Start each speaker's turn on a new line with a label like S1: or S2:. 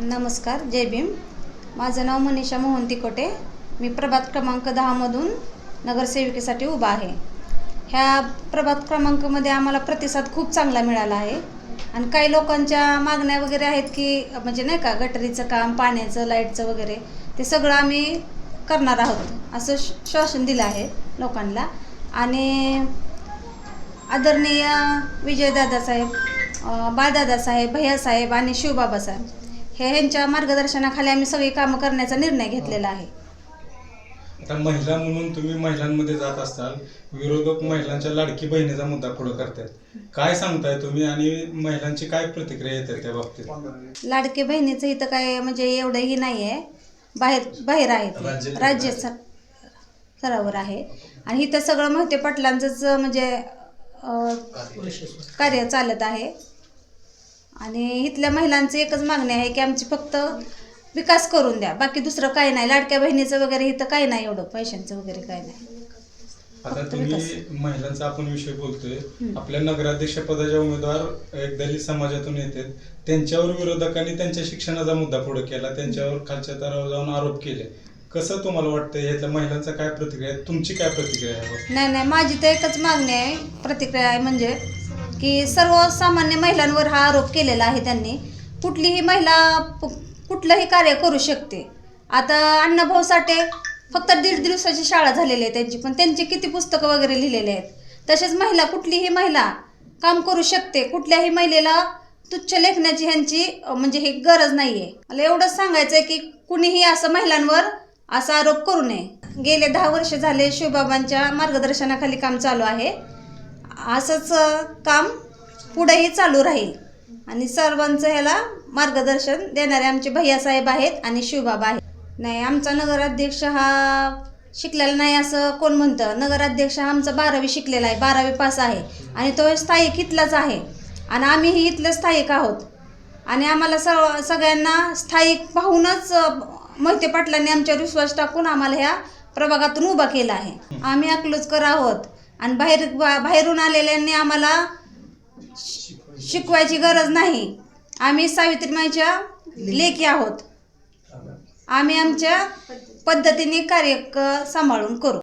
S1: नमस्कार, जय भीम. माझं नाव मनीषा मोहन तिकोटे. मी प्रभात क्रमांक 10 मधून नगरसेविकेसाठी उभा आहे. ह्या प्रभात क्रमांकामध्ये आम्हाला प्रतिसाद खूप चांगला मिळाला आहे आणि काही लोकांच्या मागण्या वगैरे आहेत की म्हणजे नाही का, गटरीचं काम, पाण्याचं, लाईटचं वगैरे ते सगळं आम्ही करणार आहोत असं श्वासन दिलं आहे लोकांना. आणि आदरणीय विजयदादासाहेब, बाळदादासाहेब, भैयासाहेब आणि शिवबाबासाहेब ह्यांच्या मार्गदर्शनाखाली आम्ही सगळी कामं करण्याचा निर्णय घेतलेला आहे.
S2: आता महिला म्हणून तुम्ही महिलांमध्ये जात असताल, विरोधक महिलांच्या लाडकी बहिणीचा मुद्दा पुढे करतात. काय सांगताय तुम्ही आणि महिलांची काय प्रतिक्रिया येते त्या बाबतीत?
S1: लाडकी बहिणीचं इथं काय म्हणजे एवढंही नाही आहे, बाहेर आहेत, राज्य स्तरावर आहे. आणि इथं सगळं मोहिते पाटलांचंच म्हणजे कार्य चालत आहे. आणि इथल्या महिलांचं एकच मागणी आहे की आमची फक्त विकास करून द्या, बाकी दुसरं काही नाही. लाडक्या बहिणीचं वगैरे इथं काही नाही, एवढं पैशांचं वगैरे काही नाही.
S2: आता तुम्ही महिलांचा आपण विषय बोलतोय, आपल्या नगराध्यक्ष पदाच्या उमेदवार एक दलित समाजातून येतात, त्यांच्यावर विरोधकांनी त्यांच्या शिक्षणाचा मुद्दा पुढे केला, त्यांच्यावर खालच्या स्तरावर जाऊन आरोप केले. कसं तुम्हाला वाटतं, ह्यातल्या महिलांचा काय प्रतिक्रिया आहे, तुमची काय प्रतिक्रिया आहे?
S1: नाही, माझी तर एकच मागणी आहे, प्रतिक्रिया आहे म्हणजे की सर्वसामान्य महिलांवर हा आरोप केलेला आहे त्यांनी. कुठलीही महिला कुठलंही कार्य करू शकते. आता अण्णाभाऊ साठे फक्त 1.5 दिवसाची शाळा झालेली आहे त्यांची, पण त्यांची किती पुस्तकं वगैरे लिहिलेले आहेत. तसेच महिला, कुठलीही महिला काम करू शकते. कुठल्याही महिलेला तुच्छ लेखण्याची ह्यांची म्हणजे ही गरज नाही आहे. मला एवढंच सांगायचं आहे की कुणीही असं महिलांवर असा आरोप करू नये. गेले 10 वर्ष झाले शिवबाबांच्या मार्गदर्शनाखाली काम चालू आहे. असंच काम पुढेही चालू राहील. आणि सर्वांचं ह्याला मार्गदर्शन देणारे आमचे भैयासाहेब आहेत आणि शिवबाबा आहेत. नाही, आमचा नगराध्यक्ष हा शिकलेला नाही असं कोण म्हणतं? नगराध्यक्ष हा आमचा 12वी शिकलेला आहे, 12वी पास आहे आणि तो स्थायिक इथलाच आहे. आणि आम्हीही इथले स्थायिक आहोत. आणि आम्हाला सगळ्यांना स्थायिक पाहूनच मोहिते पाटलांनी आमच्यावर विश्वास टाकून आम्हाला ह्या प्रभागातून उभा केला आहे. आम्ही अकलूजकर आहोत आणि बाहेरून आलेल्यांनी आम्हाला शिकवायची गरज नाही. आम्ही सावित्रीमाईच्या लेकी आहोत. आम्ही आमच्या पद्धतीने कार्य सांभाळून करू.